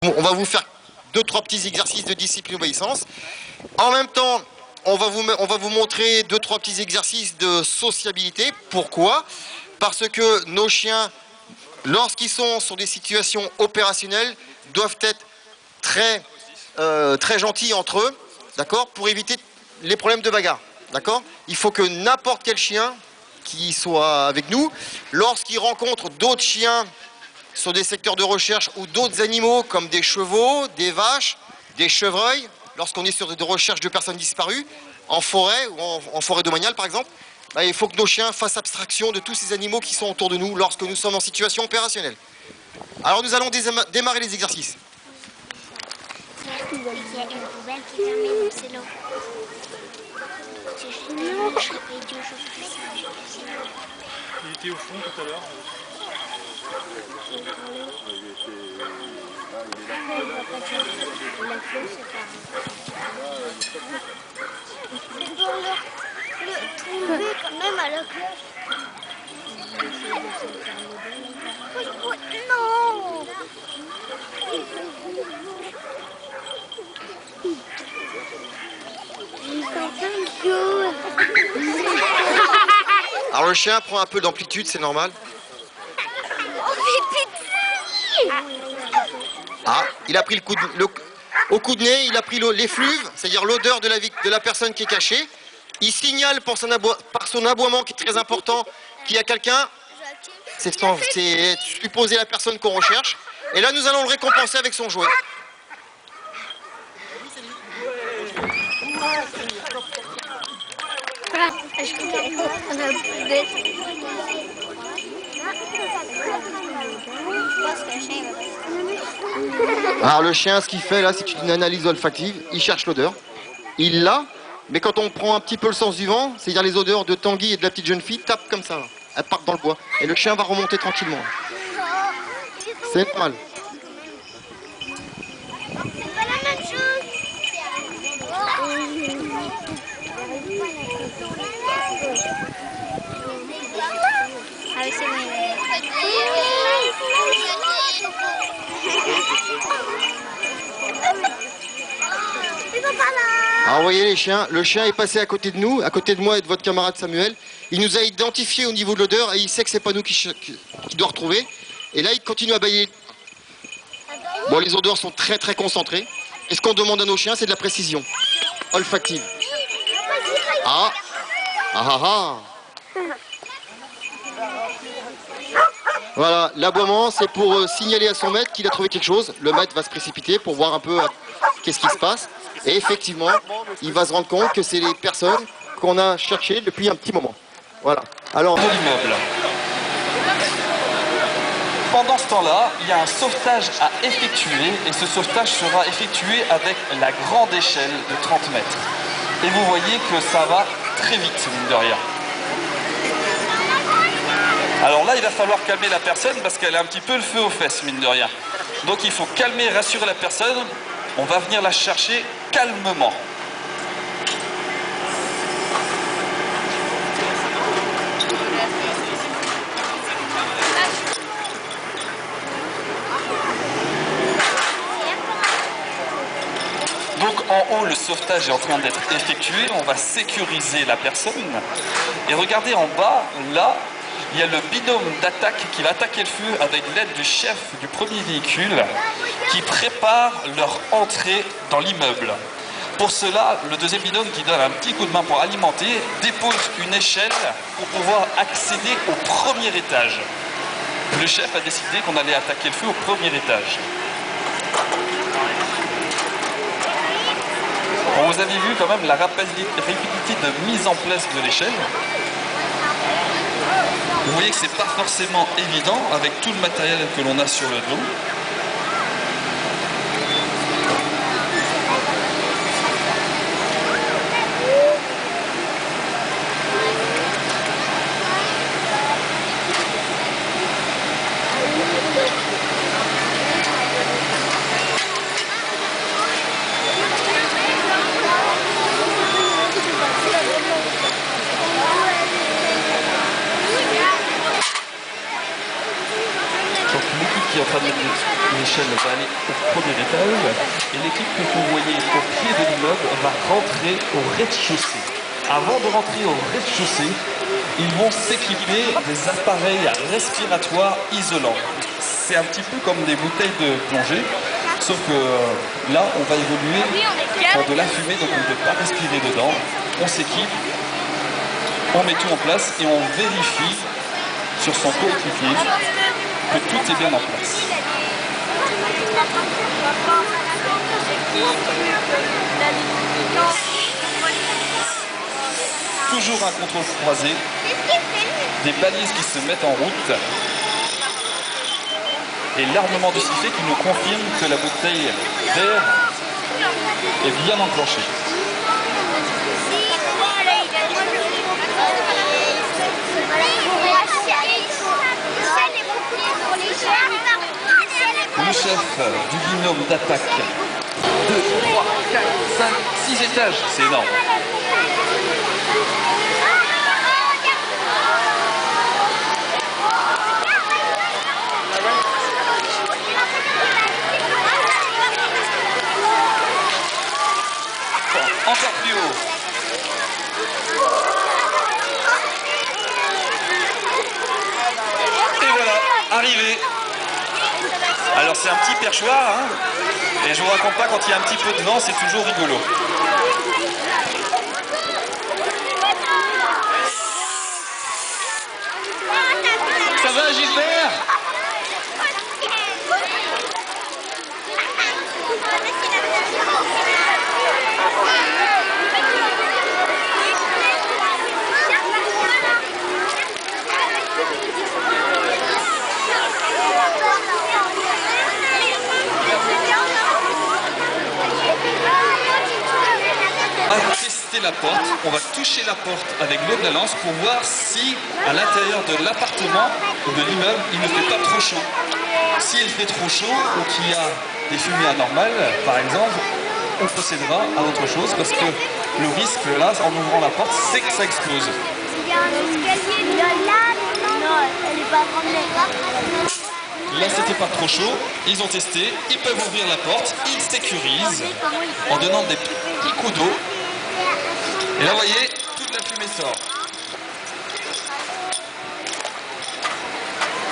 On va vous faire 2-3 petits exercices de discipline obéissance. En même temps, on va vous montrer 2-3 petits exercices de sociabilité. Pourquoi? Parce que nos chiens, lorsqu'ils sont sur des situations opérationnelles, doivent être très gentils entre eux, d'accord, pour éviter les problèmes de bagarre, d'accord. Il faut que n'importe quel chien qui soit avec nous, lorsqu'il rencontre d'autres chiens sur des secteurs de recherche ou d'autres animaux comme des chevaux, des vaches, des chevreuils, lorsqu'on est sur des recherches de personnes disparues, en forêt ou en forêt domaniale par exemple, il faut que nos chiens fassent abstraction de tous ces animaux qui sont autour de nous lorsque nous sommes en situation opérationnelle. Alors nous allons démarrer les exercices. Il y a une poubelle qui permet de c'est l'eau. Il était au fond tout à l'heure. Le trouver quand même à la cloche. Non. Alors le chien prend un peu d'amplitude, c'est normal. Ah, il a pris le coup au coup de nez, il a pris l'effluve, c'est-à-dire l'odeur de la personne qui est cachée. Il signale par son aboiement qui est très important qu'il y a quelqu'un. C'est supposer la personne qu'on recherche. Et là, nous allons le récompenser avec son jouet. Alors le chien, ce qu'il fait là, c'est une analyse olfactive. Il cherche l'odeur. Il l'a, mais quand on prend un petit peu le sens du vent, c'est-à-dire les odeurs de Tanguy et de la petite jeune fille, tape comme ça. Elles partent dans le bois. Et le chien va remonter tranquillement. C'est normal. C'est pas la même chose. Ah oui, c'est Alors vous voyez les chiens, le chien est passé à côté de nous, à côté de moi et de votre camarade Samuel. Il nous a identifié au niveau de l'odeur et il sait que c'est pas nous qui doit retrouver. Et là il continue à bâiller. Bon, les odeurs sont très concentrées. Et ce qu'on demande à nos chiens, c'est de la précision olfactive. Ah. Voilà, l'aboiement c'est pour signaler à son maître qu'il a trouvé quelque chose. Le maître va se précipiter pour voir un peu qu'est-ce qui se passe. Et effectivement, il va se rendre compte que c'est les personnes qu'on a cherchées depuis un petit moment. Voilà. Alors, de l'immeuble. Pendant ce temps-là, il y a un sauvetage à effectuer et ce sauvetage sera effectué avec la grande échelle de 30 mètres. Et vous voyez que ça va très vite, mine de rien. Alors là, il va falloir calmer la personne parce qu'elle a un petit peu le feu aux fesses, mine de rien. Donc il faut calmer et rassurer la personne. On va venir la chercher calmement. Donc en haut, le sauvetage est en train d'être effectué. On va sécuriser la personne. Et regardez en bas, là, il y a le binôme d'attaque qui va attaquer le feu avec l'aide du chef du premier véhicule qui prépare leur entrée dans l'immeuble. Pour cela, le deuxième binôme qui donne un petit coup de main pour alimenter dépose une échelle pour pouvoir accéder au premier étage. Le chef a décidé qu'on allait attaquer le feu au premier étage. Bon, vous avez vu quand même la rapidité de mise en place de l'échelle. Vous voyez que c'est pas forcément évident avec tout le matériel que l'on a sur le dos. qui est en train de étage. Et l'équipe que vous voyez au pied de l'immeuble va rentrer au rez-de-chaussée. Avant de rentrer au rez-de-chaussée, ils vont s'équiper des appareils respiratoires isolants. C'est un petit peu comme des bouteilles de plongée, sauf que là, on va évoluer pour de la fumée, donc on ne peut pas respirer dedans. On s'équipe, on met tout en place et on vérifie sur son coéquipier que tout est bien en place. Toujours un contrôle croisé, des balises qui se mettent en route et l'armement du sifflet qui nous confirme que la bouteille d'air est bien enclenchée. Le chef du binôme d'attaque, 2, 3, 4, 5, 6 étages, c'est énorme. Encore plus haut. Et voilà, arrivé. Alors c'est un petit perchoir, hein, et je vous raconte pas, quand il y a un petit peu de vent, c'est toujours rigolo. Ça va, Gilbert? On va tester la porte, on va toucher la porte avec l'eau de la lance pour voir si à l'intérieur de l'appartement ou de l'immeuble il ne fait pas trop chaud. S'il fait trop chaud ou qu'il y a des fumées anormales par exemple, on procédera à autre chose parce que le risque là en ouvrant la porte c'est que ça explose. Il y a un escalier là, non, elle n'est pas grande. Là c'était pas trop chaud, ils ont testé, ils peuvent ouvrir la porte, ils sécurisent en donnant des petits coups d'eau. Et là vous voyez, toute la fumée sort.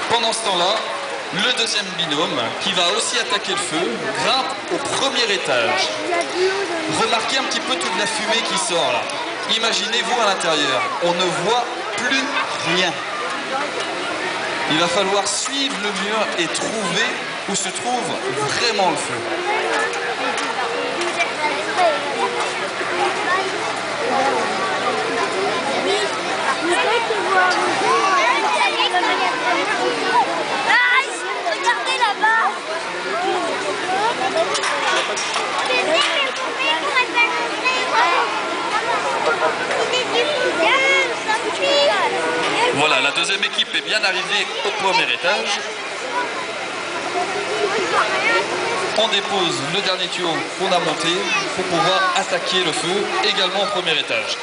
Pendant ce temps-là, le deuxième binôme, qui va aussi attaquer le feu, grimpe au premier étage. Remarquez un petit peu toute la fumée qui sort là. Imaginez-vous à l'intérieur, on ne voit plus rien. Il va falloir suivre le mur et trouver où se trouve vraiment le feu. Regardez là-bas. Voilà, la deuxième équipe est bien arrivée au premier étage. On dépose le dernier tuyau qu'on a monté pour pouvoir attaquer le feu également au premier étage.